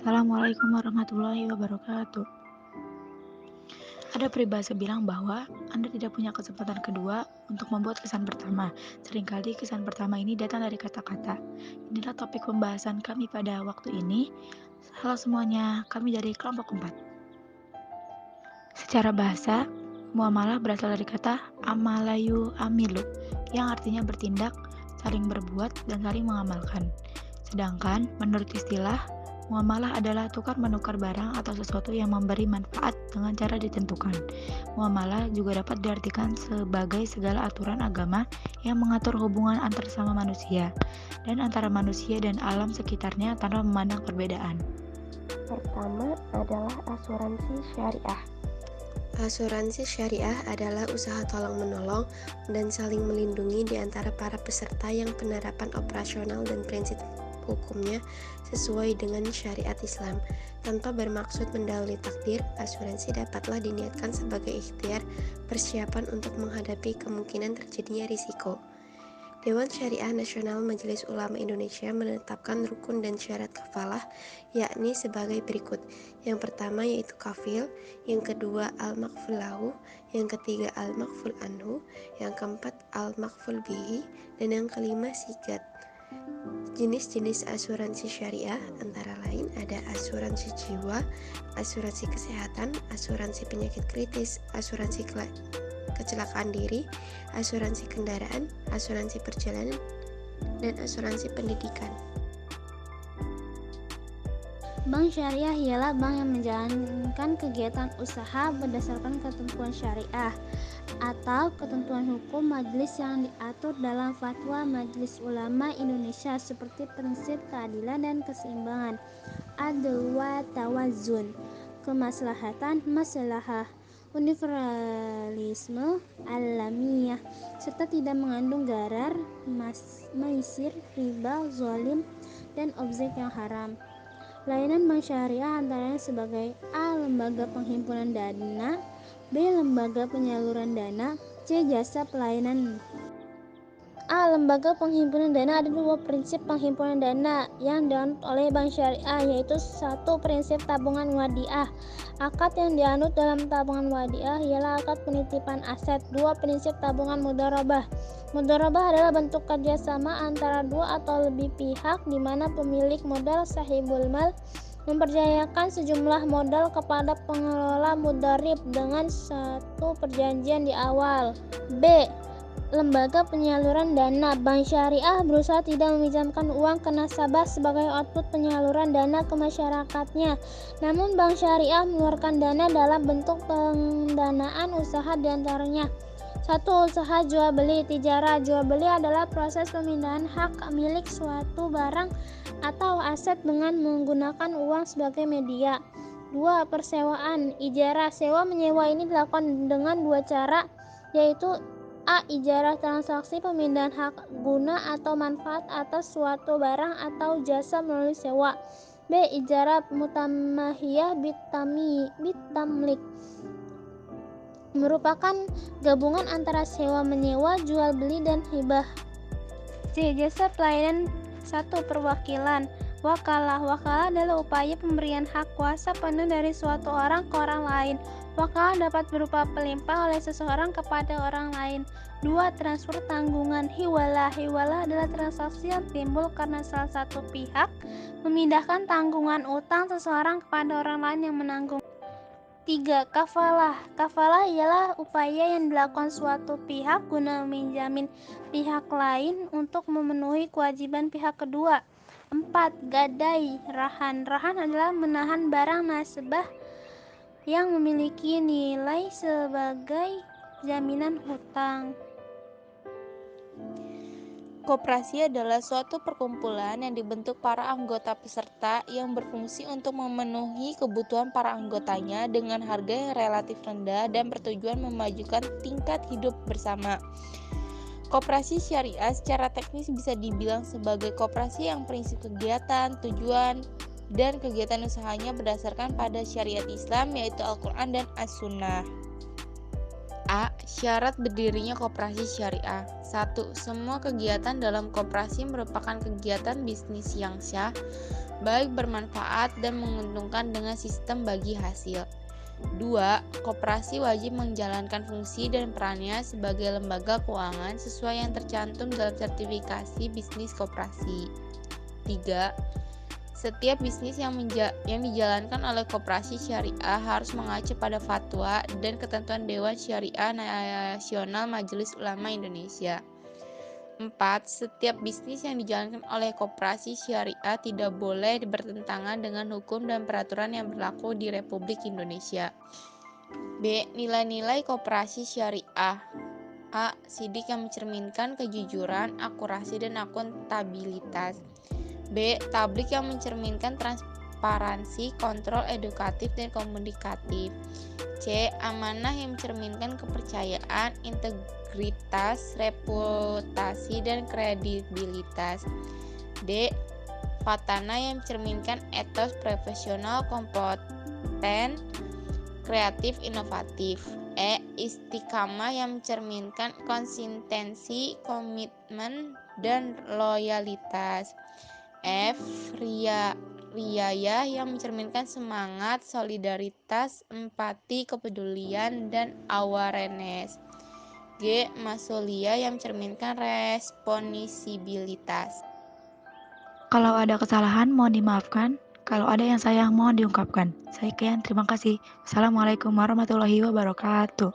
Assalamualaikum warahmatullahi wabarakatuh. Ada peribahasa bilang bahwa Anda tidak punya kesempatan kedua untuk membuat kesan pertama. Seringkali kesan pertama ini datang dari kata-kata. Inilah topik pembahasan kami pada waktu ini. Halo semuanya, kami dari kelompok 4. Secara bahasa, muamalah berasal dari kata amalayu amilu, yang artinya bertindak, saling berbuat, dan saling mengamalkan. Sedangkan, menurut istilah, muamalah adalah tukar-menukar barang atau sesuatu yang memberi manfaat dengan cara ditentukan. Muamalah juga dapat diartikan sebagai segala aturan agama yang mengatur hubungan antar sesama manusia dan antara manusia dan alam sekitarnya tanpa memandang perbedaan. Pertama adalah asuransi syariah. Asuransi syariah adalah usaha tolong-menolong dan saling melindungi di antara para peserta yang penerapan operasional dan prinsip hukumnya sesuai dengan syariat Islam. Tanpa bermaksud mendahului takdir, asuransi dapatlah diniatkan sebagai ikhtiar persiapan untuk menghadapi kemungkinan terjadinya risiko. Dewan Syariah Nasional Majelis Ulama Indonesia menetapkan rukun dan syarat kafalah, yakni sebagai berikut. Yang pertama yaitu kafil, yang kedua al-makful lahu, yang ketiga al-makful anhu, yang keempat al-makful bihi, dan yang kelima sigat. Jenis-jenis asuransi syariah antara lain ada asuransi jiwa, asuransi kesehatan, asuransi penyakit kritis, asuransi kecelakaan diri, asuransi kendaraan, asuransi perjalanan, dan asuransi pendidikan. Bank syariah ialah bank yang menjalankan kegiatan usaha berdasarkan ketentuan syariah atau ketentuan hukum majelis yang diatur dalam fatwa Majelis Ulama Indonesia seperti prinsip keadilan dan keseimbangan, adl wa tawazun, kemaslahatan, maslahah, universalisme, alamiah, serta tidak mengandung garar, maisir, riba, zalim, dan objek yang haram. Layanan bank syariah antaranya sebagai A. Lembaga penghimpunan dana, B. Lembaga penyaluran dana, C. Jasa pelayanan. A. Lembaga penghimpunan dana. Ada dua prinsip penghimpunan dana yang dianut oleh bank syariah, yaitu 1. Prinsip tabungan wadiah. Akad yang dianut dalam tabungan wadiah ialah akad penitipan aset. 2. Prinsip tabungan mudharabah. Mudharabah adalah bentuk kerjasama antara dua atau lebih pihak di mana pemilik modal sahibul mal mempercayakan sejumlah modal kepada pengelola mudharib dengan satu perjanjian di awal. B. Lembaga penyaluran dana. Bank syariah berusaha tidak meminjamkan uang ke nasabah sebagai output penyaluran dana ke masyarakatnya. Namun bank syariah mengeluarkan dana dalam bentuk pendanaan usaha diantaranya. 1. Usaha jual beli tijarah. Jual beli adalah proses pemindahan hak milik suatu barang atau aset dengan menggunakan uang sebagai media. 2. Persewaan ijarah. Sewa menyewa ini dilakukan dengan dua cara, yaitu A. Ijarah transaksi pemindahan hak guna atau manfaat atas suatu barang atau jasa melalui sewa. B. Ijarah mutamahiyah bitamlik, merupakan gabungan antara sewa menyewa, jual beli, dan hibah. C. Jasa pelayanan. 1. Perwakilan wakalah. Wakalah adalah upaya pemberian hak kuasa penuh dari suatu orang ke orang lain. Wakalah dapat berupa pelimpah oleh seseorang kepada orang lain. 2. Transfer tanggungan. Hiwalah. Hiwalah adalah transaksi yang timbul karena salah satu pihak memindahkan tanggungan utang seseorang kepada orang lain yang menanggung. 3. Kafalah. Kafalah ialah upaya yang dilakukan suatu pihak guna menjamin pihak lain untuk memenuhi kewajiban pihak kedua. 4. Gadai. Rahan. Rahan adalah menahan barang nasabah yang memiliki nilai sebagai jaminan hutang. Koperasi adalah suatu perkumpulan yang dibentuk para anggota peserta yang berfungsi untuk memenuhi kebutuhan para anggotanya dengan harga yang relatif rendah dan bertujuan memajukan tingkat hidup bersama. Koperasi syariah secara teknis bisa dibilang sebagai koperasi yang prinsip kegiatan, tujuan, dan kegiatan usahanya berdasarkan pada syariat Islam, yaitu Al-Quran dan As-Sunnah. A. Syarat berdirinya koperasi syariah. 1. Semua kegiatan dalam koperasi merupakan kegiatan bisnis yang syah, baik bermanfaat dan menguntungkan dengan sistem bagi hasil. 2. Koperasi wajib menjalankan fungsi dan perannya sebagai lembaga keuangan sesuai yang tercantum dalam sertifikasi bisnis koperasi. 3. Setiap bisnis yang dijalankan oleh koperasi syariah harus mengacu pada fatwa dan ketentuan Dewan Syariah Nasional Majelis Ulama Indonesia. 4. Setiap bisnis yang dijalankan oleh koperasi syariah tidak boleh bertentangan dengan hukum dan peraturan yang berlaku di Republik Indonesia. B. Nilai-nilai koperasi syariah. A. Sidik yang mencerminkan kejujuran, akurasi, dan akuntabilitas. B. Tablik yang mencerminkan transparansi, kontrol, edukatif, dan komunikatif. C. Amanah yang mencerminkan kepercayaan, integritas, reputasi, dan kredibilitas. D. Fatana yang mencerminkan etos profesional, kompeten, kreatif, inovatif. E. Istiqamah yang mencerminkan konsistensi, komitmen, dan loyalitas. F. Riayah yang mencerminkan semangat, solidaritas, empati, kepedulian, dan awareness. G. Masulia yang mencerminkan responsibilitas. Kalau ada kesalahan mohon dimaafkan, kalau ada yang sayang mohon diungkapkan. Sekian, terima kasih. Assalamualaikum warahmatullahi wabarakatuh.